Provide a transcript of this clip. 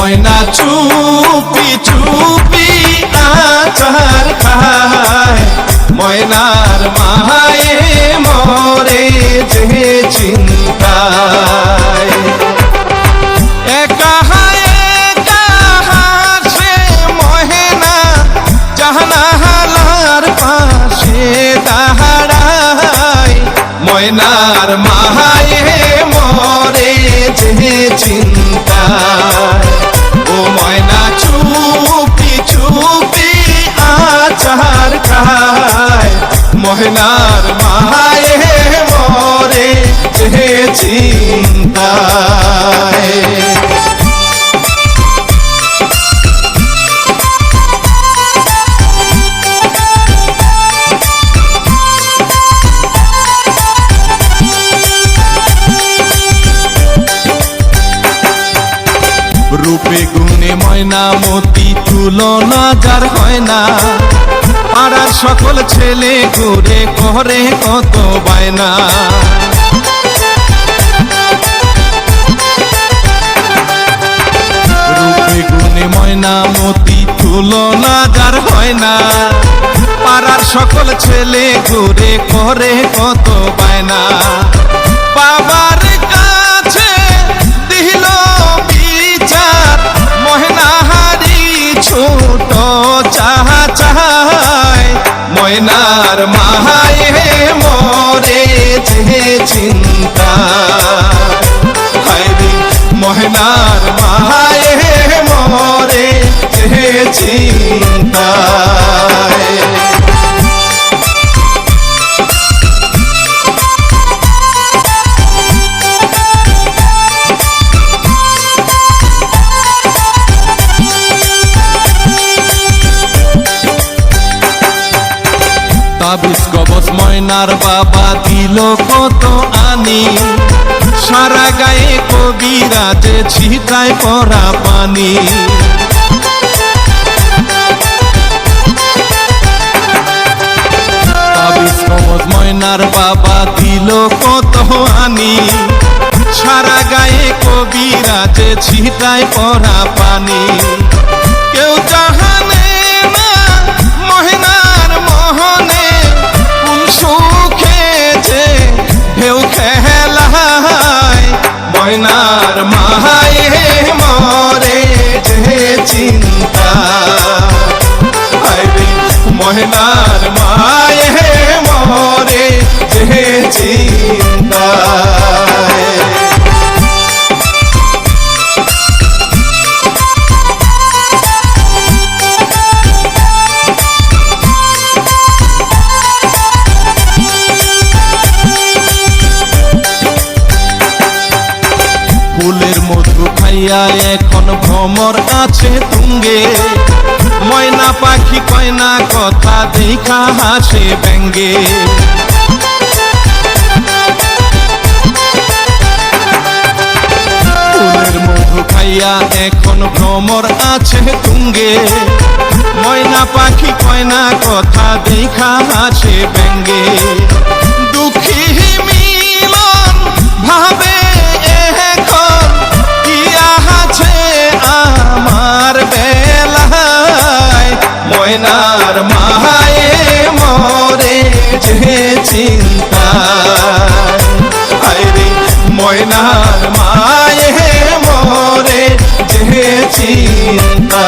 ময়না চুপি চুপি আচার খায়, ময়নার মায়ে মরে যে চিন্তায়। একা একা হাসে ময়না জানালার পাশে দাঁড়ায়, ময়নার মায়ে মরে যে চিন্তায়। ও ময়না চুপি চুপি আচার খায়, ময়নার মায়ে মরে যে চিন্তায়। রূপে গুণে ময়না মতি তুলনা যার হয় না, পাড়ার সকল ছেলে ঘুরে করে কত বায়না। রূপে গুণে ময়না মতি তুলনা যার হয় না, পাড়ার সকল ছেলে ঘুরে করে কত বায়না। বাবার কাছে দিল বিচার ময়নাহারি ছোট চাহা চায়, ময়নার মায়ে মরে যে চিন্তা। হায়রে ময়নার মায়ে মরে যে চিন্তায়। তাবিজ কবজ ময়নার বাবা দিল কত আনি, সারা গায়ে কবিরাজে ছিটায় পরা পানি। তাবিজ কবজ ময়নার বাবা দিল কত আনি, সারা গায়ে কবিরাজে ছিটায় পরা পানি। কেউ জানে না ময়নার মোহনে কোন সুখে যে ঢেউ খেলায়, ময়নার মায়ে মরে যে চিন্তা। হায়রে ময়নার মায়ে মরে যে চিন্তায়। ফুলের মধু খাইয়া এখন ভ্রমর আছে তুঙ্গে, ময়না পাখি কয়না কথা দেখা হাসে ব্যঙ্গে। ফুলের মধু খাইয়া এখন ভ্রমর আছে তুঙ্গে, ময়না পাখি কয়না কথা দেখা হাসে ব্যঙ্গে। দুঃখী মিলন ভাবে এখন কি আছে আমার বেলায়, ময়নার মায়ে মরে যে চিন্তা। হায়রে ময়নার মায়ে মরে যে চিন্তা।